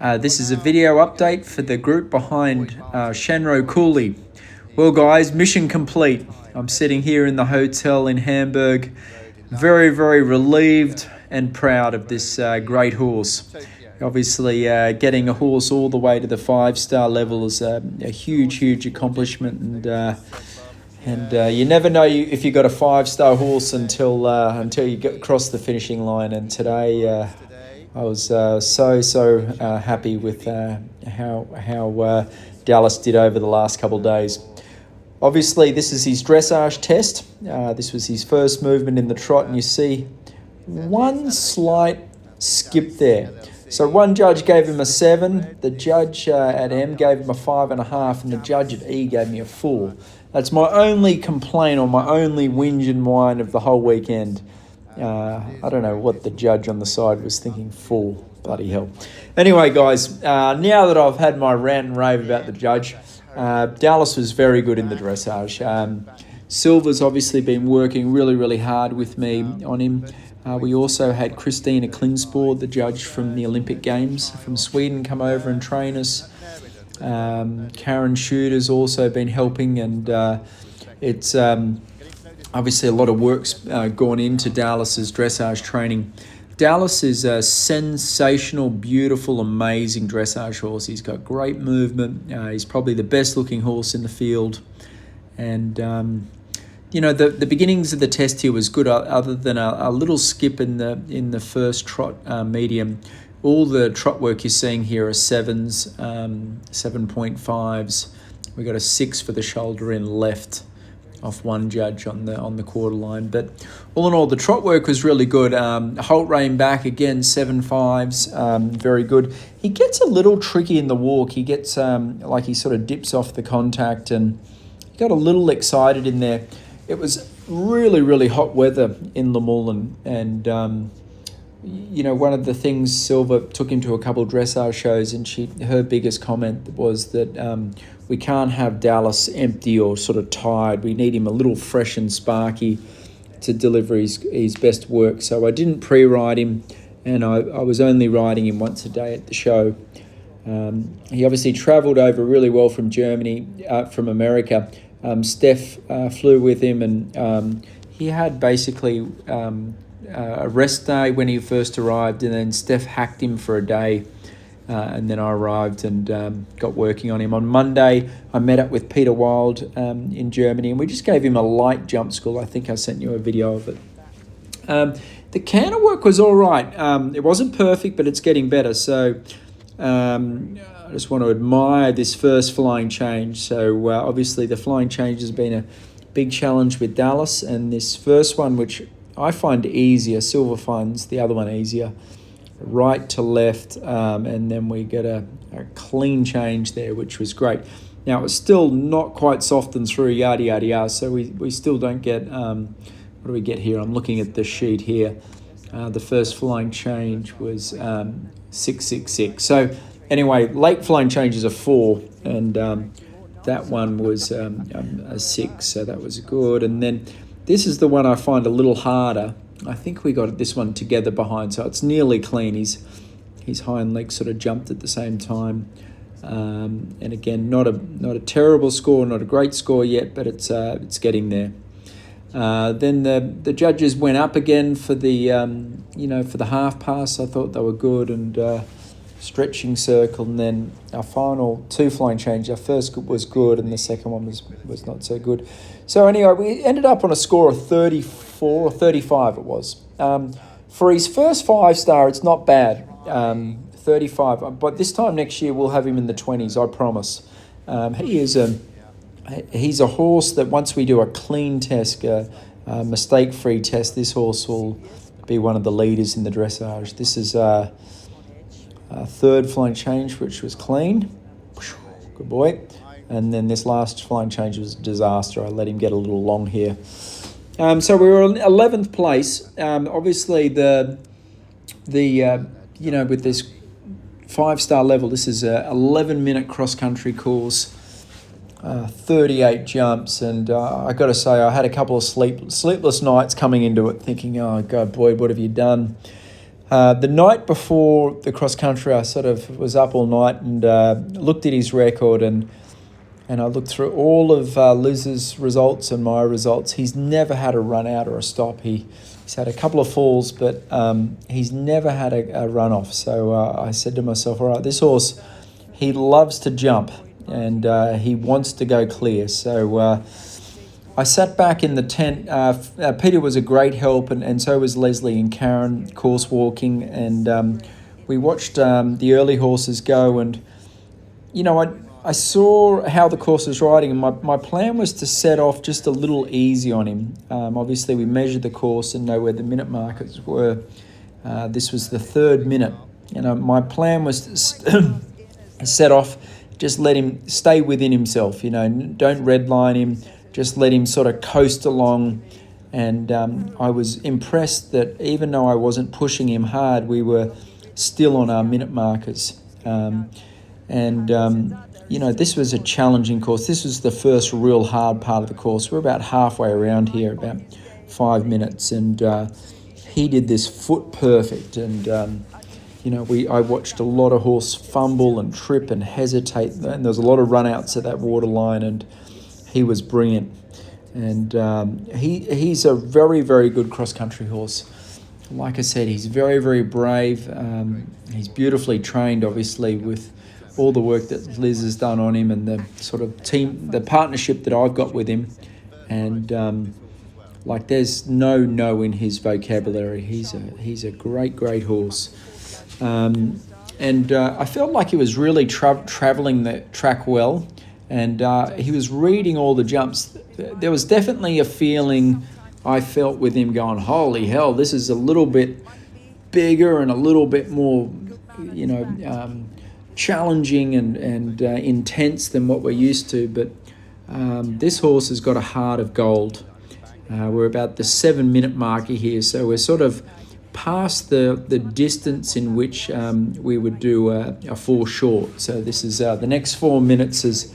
This is a video update for the group behind Shanroe Cooley. Well guys, mission complete. I'm sitting here in the hotel in Hamburg, very relieved and proud of this great horse. Obviously getting a horse all the way to the 5-star level is a huge accomplishment, and you never know if you got a 5-star horse until you get across the finishing line. And today I was so happy with how Dallas did over the last couple of days. Obviously, this is his dressage test. This was his first movement in the trot, and you see one slight skip there. So one judge gave him a 7, the judge at M gave him a 5.5, and the judge at E gave me a 4. That's my only complaint or my only whinge and whine of the whole weekend. I don't know what the judge on the side was thinking. 4, bloody hell. Anyway, guys, now that I've had my rant and rave about the judge, Dallas was very good in the dressage. Silver's obviously been working really hard with me on him. We also had Christina Klinsborg, the judge from the Olympic Games from Sweden, come over and train us. Karen Shooter's also been helping, and it's obviously a lot of work's gone into Dallas's dressage training. Dallas is a sensational, beautiful, amazing dressage horse. He's got great movement. He's probably the best looking horse in the field. And you know, the beginnings of the test here was good, other than a little skip in the first trot medium. All the trot work you're seeing here are 7s, 7.5s. We got a 6 for the shoulder in left off one judge on the quarter line. But all in all, the trot work was really good. Holt rein back again, 7.5s, very good. He gets a little tricky in the walk. He gets like he sort of dips off the contact, and he got a little excited in there. It was really hot weather in Luhmuhlen, and you know, one of the things, Silver took him to a couple of dressage shows, and her biggest comment was that we can't have Dallas empty or sort of tired. We need him a little fresh and sparky to deliver his best work. So I didn't pre-ride him, and I was only riding him once a day at the show. He obviously travelled over really well from Germany, from America. Steph flew with him, and he had basically a rest day when he first arrived, and then Steph hacked him for a day, and then I arrived and got working on him. On Monday, I met up with Peter Wild in Germany, and we just gave him a light jump school. I think I sent you a video of it. The canter work was all right. It wasn't perfect, but it's getting better. So I just want to admire this first flying change. So obviously the flying change has been a big challenge with Dallas, and this first one, which I find easier, Silver finds the other one easier, right to left, and then we get a clean change there, which was great. Now, it was still not quite soft and through, yada, so we still don't get, what do we get here? I'm looking at the sheet here. The first flying change was 666. So anyway, late flying changes are 4, and that one was a 6, so that was good. And then this is the one I find a little harder. I think we got this one together behind, so it's nearly clean. His hind leg sort of jumped at the same time. And again, not a terrible score, not a great score yet, but it's getting there. Then the judges went up again for the for the half pass. I thought they were good, and stretching circle, and then our final 2 flying change. Our first was good, and the second one was not so good. So anyway, we ended up on a score of 34 or 35 it was. For his first 5-star, it's not bad, 35. But this time next year, we'll have him in the 20s, I promise. He's a horse that once we do a clean test, a mistake-free test, this horse will be one of the leaders in the dressage. This is a 3rd flying change, which was clean. Good boy. And then this last flying change was a disaster. I let him get a little long here. So we were in 11th place. Obviously, with this 5-star level, this is a 11-minute cross-country course, 38 jumps, and I got to say, I had a couple of sleepless nights coming into it, thinking, oh God, Boyd, what have you done? The night before the cross country, I sort of was up all night and looked at his record, and I looked through all of Liz's results and my results. He's never had a run out or a stop. He's had a couple of falls, but he's never had a run off. So I said to myself, all right, this horse, he loves to jump, and he wants to go clear. So I sat back in the tent. Peter was a great help, and so was Leslie and Karen, course walking, and we watched the early horses go. And you know, I saw how the course was riding, and my plan was to set off just a little easy on him. Obviously, we measured the course and know where the minute markers were. This was the third minute. My plan was to set off, just let him stay within himself. Don't redline him, just let him sort of coast along. And I was impressed that even though I wasn't pushing him hard, we were still on our minute markers. This was a challenging course. This was the first real hard part of the course. We're about halfway around here, about 5 minutes, and he did this foot perfect. And I watched a lot of horse fumble and trip and hesitate, and there was a lot of run-outs at that waterline, and he was brilliant. And he's a very, very good cross-country horse. Like I said, he's very, very brave. He's beautifully trained, obviously, with all the work that Liz has done on him and the sort of team, the partnership that I've got with him. And there's no in his vocabulary. He's a great, great horse. I felt like he was really traveling the track well, and he was reading all the jumps. There was definitely a feeling I felt with him going, holy hell, this is a little bit bigger and a little bit more, challenging and intense than what we're used to. But this horse has got a heart of gold. We're about the 7 minute marker here, so we're sort of past the distance in which we would do a full short. So this is the next 4 minutes is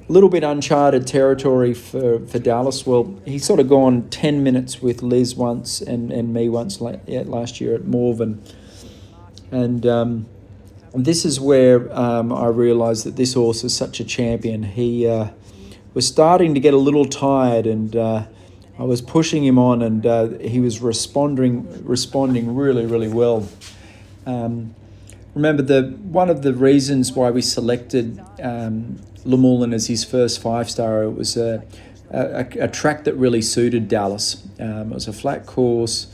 a little bit uncharted territory for Dallas. Well, he's sort of gone 10 minutes with Liz once and me once last year at Morven. And this is where I realised that this horse is such a champion. He was starting to get a little tired, and I was pushing him on, and he was responding really, really well. Remember, one of the reasons why we selected Luhmuhlen as his first 5-star, it was a track that really suited Dallas. It was a flat course.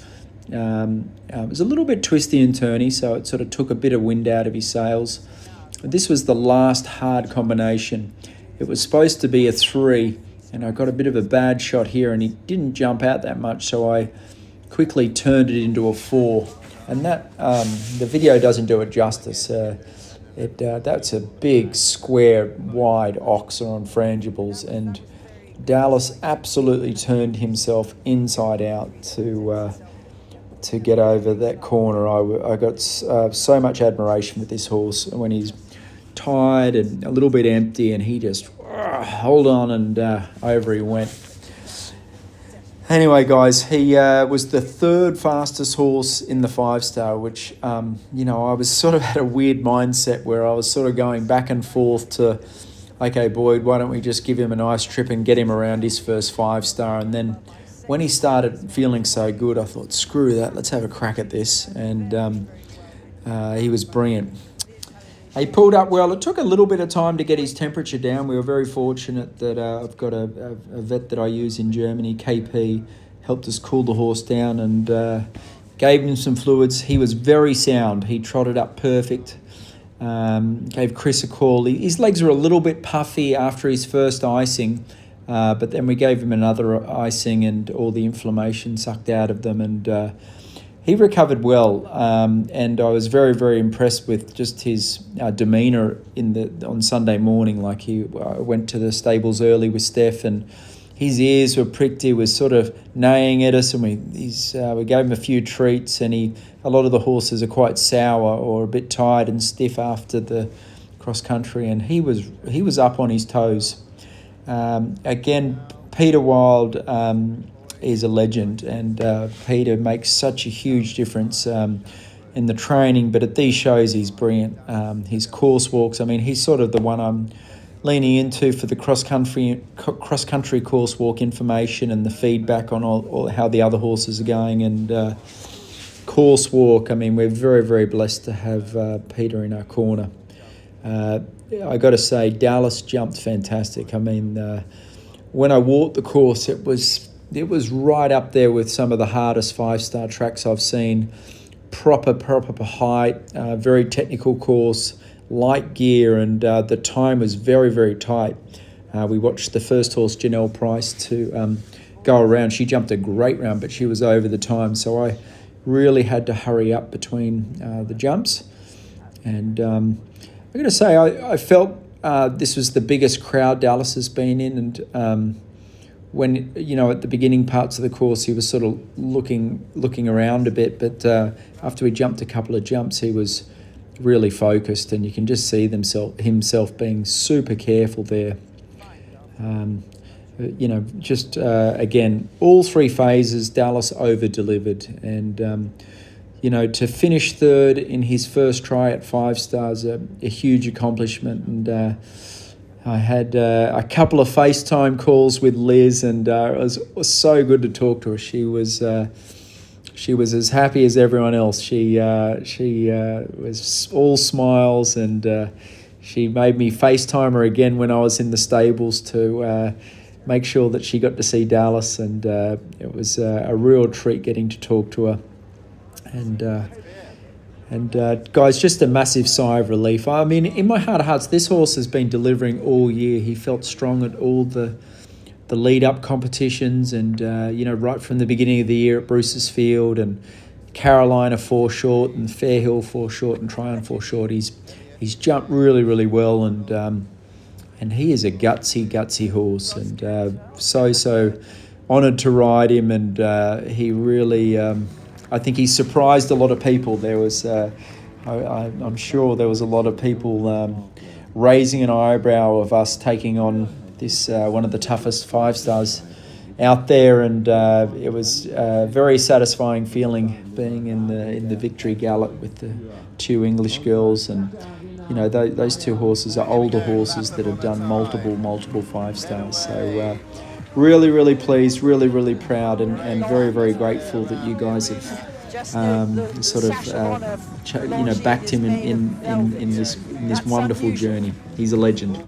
It was a little bit twisty and turny, so it sort of took a bit of wind out of his sails. This was the last hard combination. It was supposed to be a 3, and I got a bit of a bad shot here, and he didn't jump out that much, so I quickly turned it into a 4. And that the video doesn't do it justice. That's a big, square, wide oxer on frangibles, and Dallas absolutely turned himself inside out to get over that corner. I got so much admiration with this horse when he's tired and a little bit empty, and he just hold on, and over he went. Anyway, guys, he was the 3rd fastest horse in the 5-star, which, I was sort of at a weird mindset where I was sort of going back and forth to, okay, Boyd, why don't we just give him a nice trip and get him around his first 5-star? And then when he started feeling so good, I thought, screw that, let's have a crack at this. And he was brilliant. He pulled up well. It took a little bit of time to get his temperature down. We were very fortunate that I've got a vet that I use in Germany, KP, helped us cool the horse down and gave him some fluids. He was very sound. He trotted up perfect. Gave Chris a call. His legs were a little bit puffy after his first icing, but then we gave him another icing and all the inflammation sucked out of them, and he recovered well, and I was very, very impressed with just his demeanour on Sunday morning. Like he went to the stables early with Steph, and his ears were pricked. He was sort of neighing at us, and we gave him a few treats. And a lot of the horses are quite sour or a bit tired and stiff after the cross country, and he was up on his toes. Again, Peter Wild is a legend, and Peter makes such a huge difference. in the training, but at these shows he's brilliant. His course walks, I mean, he's sort of the one I'm leaning into for the cross-country course walk information and the feedback on all how the other horses are going. And course walk, I mean, we're very, very blessed to have Peter in our corner. I got to say, Dallas jumped fantastic. I mean, when I walked the course, it was right up there with some of the hardest 5-star tracks I've seen. Proper height, very technical course, light gear, and the time was very, very tight. We watched the first horse, Janelle Price, to go around. She jumped a great round, but she was over the time, so I really had to hurry up between the jumps. And I'm going to say I felt this was the biggest crowd Dallas has been in, and when, you know, at the beginning parts of the course he was sort of looking around a bit, but after we jumped a couple of jumps he was really focused, and you can just see himself being super careful there. You know, just again, all 3 phases Dallas over-delivered, and you know, to finish third in his first try at 5 stars, a huge accomplishment. And I had a couple of FaceTime calls with Liz, and it was so good to talk to her. She was as happy as everyone else. She was all smiles, and she made me FaceTime her again when I was in the stables to make sure that she got to see Dallas, and it was a real treat getting to talk to her. And guys, just a massive sigh of relief. I mean, in my heart of hearts, this horse has been delivering all year. He felt strong at all the lead-up competitions, and you know, right from the beginning of the year at Bruce's Field and Carolina 4 short and Fairhill 4 short and Tryon 4 short. He's jumped really, really well, and he is a gutsy horse, and so honoured to ride him, and he really. I think he surprised a lot of people. There was, I'm sure there was a lot of people raising an eyebrow of us taking on this one of the toughest 5 stars out there, and it was a very satisfying feeling being in the victory gallop with the 2 English girls. And you know, those 2 horses are older horses that have done multiple 5 stars. So. Really, really pleased, really, really proud, and very, very grateful that you guys have sort of, backed him in this wonderful journey. He's a legend.